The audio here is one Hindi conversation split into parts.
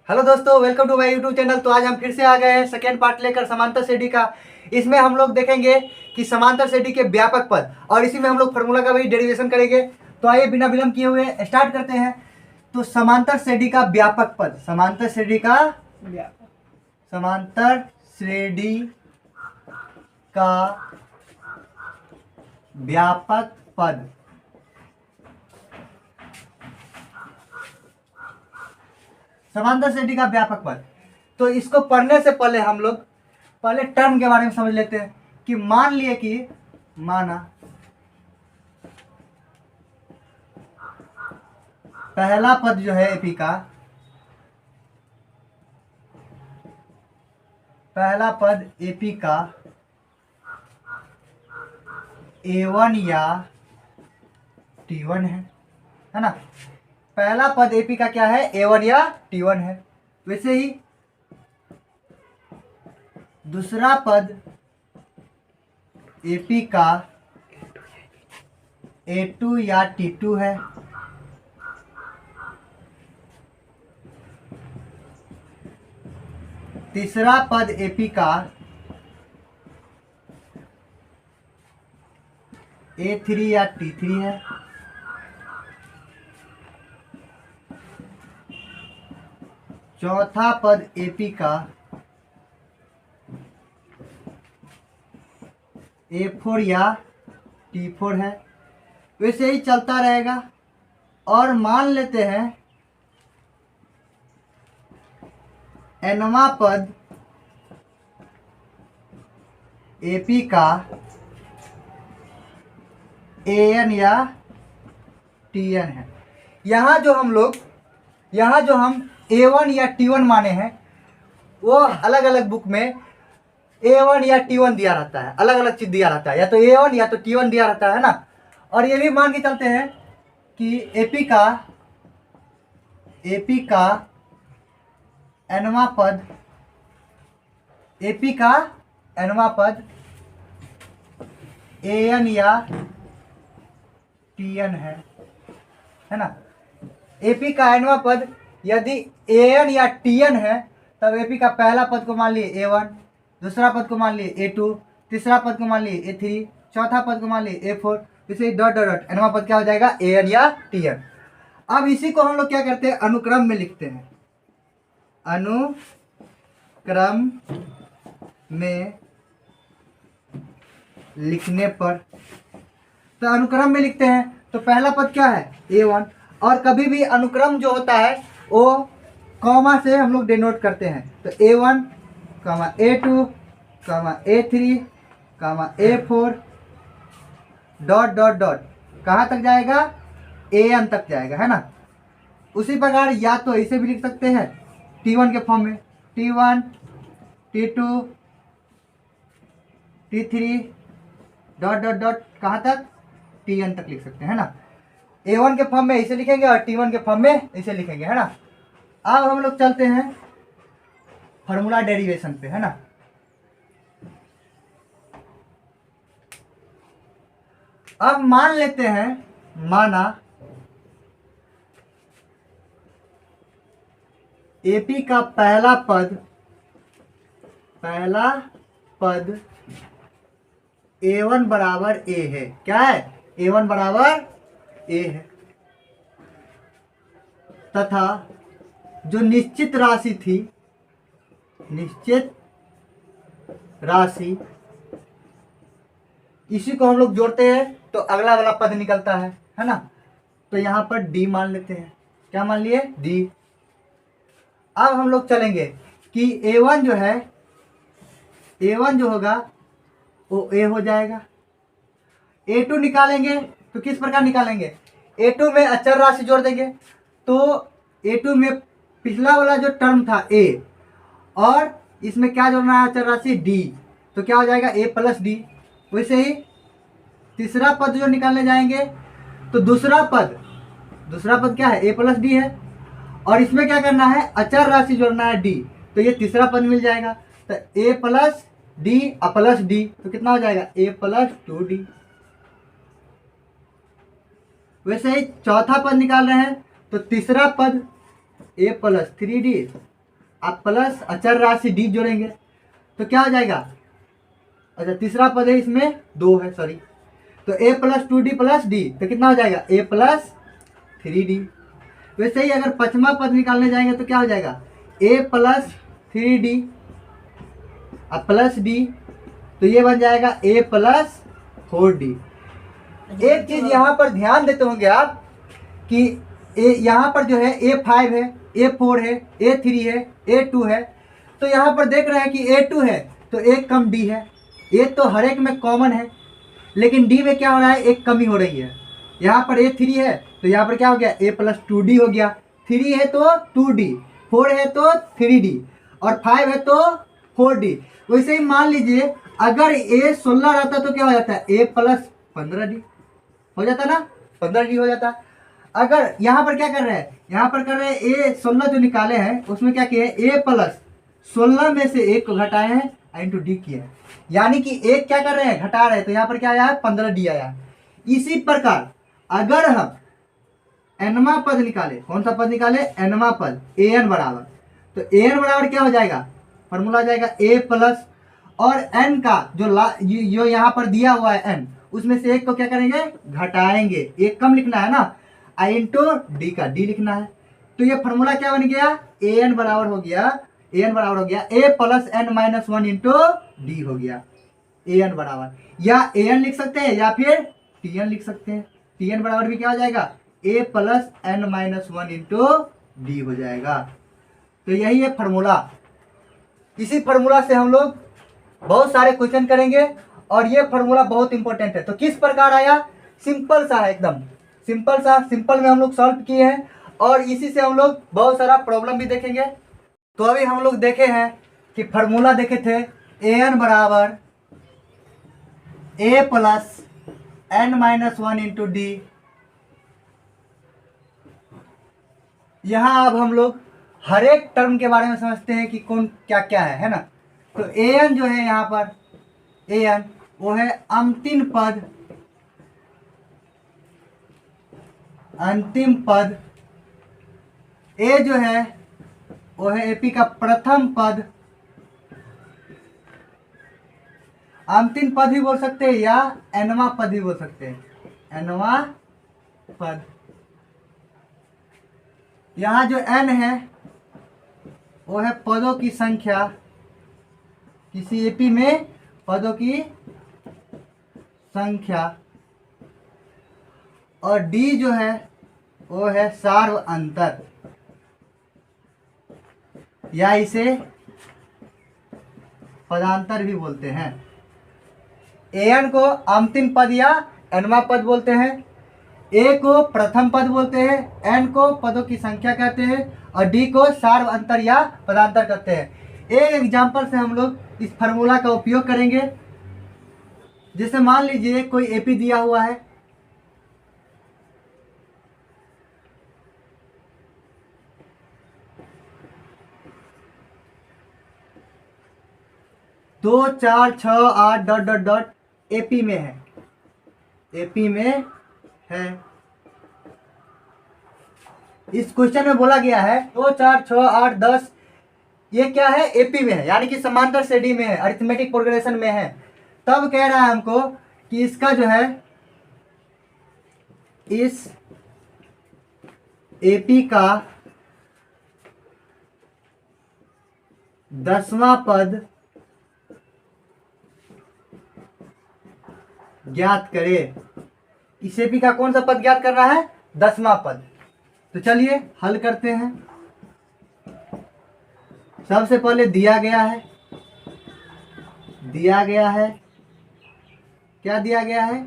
हेलो दोस्तों, welcome to my YouTube channel. तो आज हम फिर से आ गए हैं सेकेंड पार्ट लेकर समांतर श्रेणी का। इसमें हम लोग देखेंगे कि समांतर श्रेणी के व्यापक पद और इसी में हम लोग फार्मूला का भी डेरिवेशन करेंगे। तो आइए बिना विलंब किए हुए स्टार्ट करते हैं। तो समांतर श्रेणी का व्यापक पद, समांतर श्रेणी का व्यापक पद। समांतर श्रेणी का व्यापक पद। तो इसको पढ़ने से पहले हम लोग पहले टर्म के बारे में समझ लेते हैं कि मान लिए कि माना पहला पद जो है एपी का, पहला पद एपी का A1 या T1 है ना। पहला पद एपी का क्या है? A1 या T1 है। वैसे ही दूसरा पद एपी का A2 या T2 है। तीसरा पद एपी का A3 या T3 है। चौथा पद एपी का A4 या T4 है। वैसे ही चलता रहेगा। और मान लेते हैं nवां पद एपी का AN या TN है। यहाँ जो हम A1 या T1 माने हैं, वो अलग अलग बुक में A1 या T1 दिया रहता है, अलग अलग चीज दिया रहता है, या तो A1 या तो T1 दिया रहता है ना। और ये भी मान के चलते हैं कि एपी का nवां पद AN या TN है ना। एपी का nवां पद यदि AN या TN है, तब एपी का पहला पद को मान लिए A1, दूसरा पद को मान लिए A2, तीसरा पद को मान लिए A3, चौथा पद को मान लिए A4। इसे डॉट डॉट डॉट nवां पद क्या हो जाएगा? AN या TN। अब इसी को हम लोग क्या करते हैं? अनुक्रम में लिखते हैं। अनुक्रम में लिखने पर, तो अनुक्रम में लिखते हैं तो पहला पद क्या है? A1। और कभी भी अनुक्रम जो होता है वो कॉमा से हम लोग डिनोट करते हैं। तो A1, A2, A3, A4 dot dot dot कहाँ तक जाएगा? AN तक जाएगा, है ना। उसी प्रकार या तो इसे भी लिख सकते हैं T1 के फॉर्म में, T1, T2, T3 dot dot dot कहाँ तक? TN तक लिख सकते हैं, है ना। A1 के फॉर्म में इसे लिखेंगे और T1 के फॉर्म में इसे लिखेंगे, है ना। अब हम लोग चलते हैं फार्मूला डेरिवेशन पे, है ना। अब मान लेते हैं, माना एपी का पहला पद A1 बराबर A है। क्या है? A1 बराबर A है। तथा जो निश्चित राशि इसी को हम लोग जोड़ते हैं तो अगला वाला पद निकलता है ना। तो यहाँ पर D मान लेते हैं। क्या मान लिए? D। अब हम लोग चलेंगे कि A1 जो होगा वो A हो जाएगा। A2 निकालेंगे तो किस प्रकार निकालेंगे? A2 में अचर राशि जोड़ देंगे। तो A2 में पिछला वाला जो टर्म था A, और इसमें क्या जोड़ना है? अचर राशि D। तो क्या हो जाएगा? A plus D। वैसे ही तीसरा पद जो निकालने जाएंगे तो दूसरा पद क्या है? A प्लस D है। और इसमें क्या करना है? अचर राशि जोड़ना है D। तो ये तीसरा पद मिल जाएगा। तो A plus D plus D, तो कितना हो जाएगा? A plus 2D। वैसे ही चौथा पद निकाल रहे हैं तो तीसरा पद a प्लस 3d आप प्लस अचर राशि डी जोड़ेंगे तो क्या हो जाएगा। अच्छा तीसरा पद है इसमें 2 है, सॉरी, तो a plus 2d plus D तो कितना हो जाएगा a प्लस 3d। वैसे ही अगर पांचवा पद निकालने जाएंगे तो क्या हो जाएगा a plus 3d plus D, तो ये बन जाएगा a प्लस 4d। एक चीज यहाँ पर ध्यान देते होंगे आप कि यहाँ पर जो है A5 है, A4 है, A3 है, A2 है, तो यहाँ पर देख रहे हैं कि A2 है तो एक कम D है। A तो हर एक में कॉमन है, लेकिन D में क्या हो रहा है, एक कमी हो रही है। यहाँ पर A3 है तो यहाँ पर क्या हो गया A प्लस 2D हो गया, 3 है तो 2D, 4 है तो 3D और 5 है तो 4D। वैसे ही मान लीजिए अगर A 16 रहता तो क्या हो जाता है A प्लस 15D हो जाता ना, 15D हो जाता। अगर यहाँ पर क्या कर रहे हैं, यहाँ पर कर रहे हैं A 16 जो निकाले हैं उसमें क्या किए A प्लस 16 में से 1 को घटाए हैं इंटू डी किए हैं, यानी कि एक क्या कर रहे हैं घटा रहे हैं, तो यहाँ पर क्या आया है 15D आया। इसी प्रकार अगर हम एनवा पद निकाले, कौन सा पद निकाले एनवा पद an बराबर, तो an बराबर क्या हो जाएगा फॉर्मूला आ जाएगा a प्लस और n का जो यहाँ पर दिया हुआ है n, उसमें से एक को क्या करेंगे घटाएंगे, एक कम लिखना है ना, आई इंटू डी का डी लिखना है। तो ये फॉर्मूला क्या बन गया an बराबर हो गया a plus n minus 1 into D हो गया an बराबर, या an लिख सकते हैं या फिर tn लिख सकते हैं। tn बराबर भी क्या हो जाएगा a plus n minus 1 into D हो जाएगा। तो यही है फॉर्मूला। इसी फॉर्मूला से हम लोग बहुत सारे क्वेश्चन करेंगे और ये फॉर्मूला बहुत इंपॉर्टेंट है। तो किस प्रकार आया, सिंपल सा है, एकदम सिंपल सा, सिंपल में हम लोग सॉल्व किए हैं और इसी से हम लोग बहुत सारा प्रॉब्लम भी देखेंगे। तो अभी हम लोग देखे हैं कि फॉर्मूला देखे थे an बराबर a plus n minus 1 into D. यहाँ अब हम लोग हर एक टर्म के बारे में समझते हैं कि कौन क्या क्या है ना। तो an जो है यहाँ पर an वो है अंतिम पद, a जो है वो है एपी का प्रथम पद, अंतिम पद भी बोल सकते हैं या एनवा पद भी बोल सकते हैं, एनवा पद। यहाँ जो n है वो है पदों की संख्या, किसी एपी में पदों की संख्या, और d जो है वो है सार्व अंतर, या इसे पदांतर भी बोलते हैं। an को अंतिम पद या nवा पद बोलते हैं, a को प्रथम पद बोलते हैं, n को पदों की संख्या कहते हैं और d को सार्व अंतर या पदांतर कहते हैं। एक एग्जांपल से हम लोग इस फार्मूला का उपयोग करेंगे। जैसे मान लीजिए कोई एपी दिया हुआ है, दो चार छ 8 डॉट डॉट डॉट एपी में है, एपी में है। इस क्वेश्चन में बोला गया है 2 4 6 8 10, ये क्या है एपी में है, यानी कि समांतर श्रेणी में है, अरिथमेटिक प्रोग्रेशन में है। तब कह रहा है हमको कि इसका जो है इस एपी का 10वां पद ज्ञात करे। इस एपी का कौन सा पद ज्ञात कर रहा है, 10वां पद। तो चलिए हल करते हैं। सबसे पहले दिया गया है क्या दिया गया है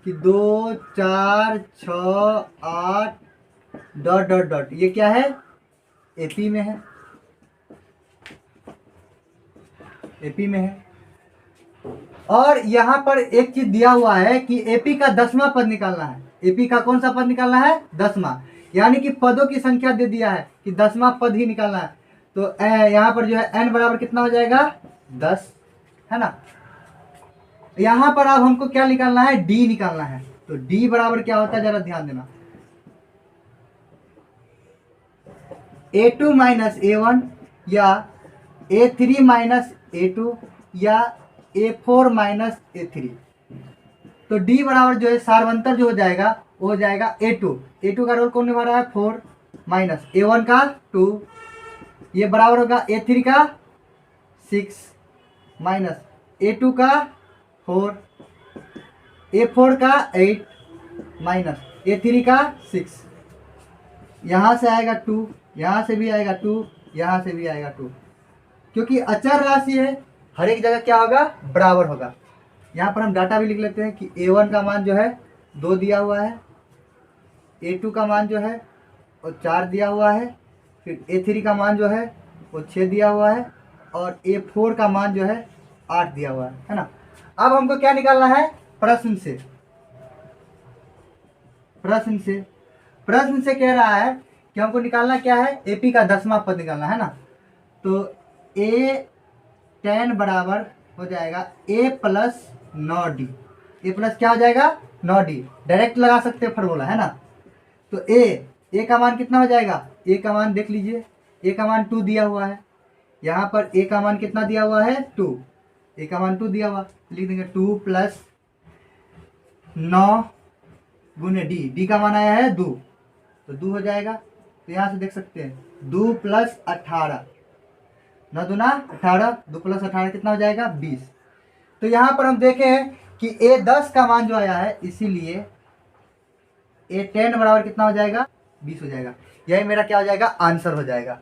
कि 2 4 6 8 डॉट डॉट डॉट, ये क्या है एपी में है, एपी में है। और यहाँ पर एक चीज दिया हुआ है कि एपी का 10वां पद निकालना है। एपी का कौन सा पद निकालना है, 10वां, यानी कि पदों की संख्या दे दिया है कि 10वां पद ही निकालना है। तो यहाँ पर जो है n बराबर कितना हो जाएगा 10, है ना। यहाँ पर अब हमको क्या निकालना है, d निकालना है। तो d बराबर क्या होता है जरा ध्यान देना, a2 माइनस a1, या A3 माइनस A2 या A4 माइनस A3। तो D बराबर जो है सार्वंतर जो हो जाएगा वो हो जाएगा A2। A2 का रोल कौन निभा रहा है 4 माइनस A1 का 2, ये बराबर होगा A3 का 6 माइनस A2 का 4, A4 का 8 माइनस A3 का 6। यहाँ से आएगा 2, यहाँ से भी आएगा 2, यहाँ से भी आएगा 2। क्योंकि अचर राशि है हर एक जगह क्या होगा बराबर होगा। यहाँ पर हम डाटा भी लिख लेते हैं कि A1 का मान जो है 2 दिया हुआ है, A2 का मान जो है वो 4 दिया हुआ है, फिर A3 का मान जो है वो 6 दिया हुआ है और A4 का मान जो है 8 दिया हुआ है ना। अब हमको क्या निकालना है प्रश्न से। प्रश्न से कह रहा है कि हमको निकालना क्या है AP का 10वां पद निकालना है ना। तो A10 बराबर हो जाएगा A plus 9D। A plus क्या हो जाएगा 9D, डायरेक्ट लगा सकते हैं फॉर्मूला है ना। तो A का मान कितना हो जाएगा, A का मान देख लीजिए, A का मान 2 दिया हुआ है, यहाँ पर A का मान कितना दिया हुआ है 2, A का मान 2 दिया हुआ, लिख देंगे 2 प्लस 9 गुने D का मान आया है 2, तो 2 हो जाएगा। तो यहाँ से देख सकते हैं 2 प्लस 18, 9 दूना 18, 2 प्लस 18 कितना हो जाएगा 20। तो यहाँ पर हम देखें कि A10 का मान जो आया है इसीलिए A10 बराबर कितना हो जाएगा 20 हो जाएगा। यही मेरा क्या हो जाएगा आंसर हो जाएगा।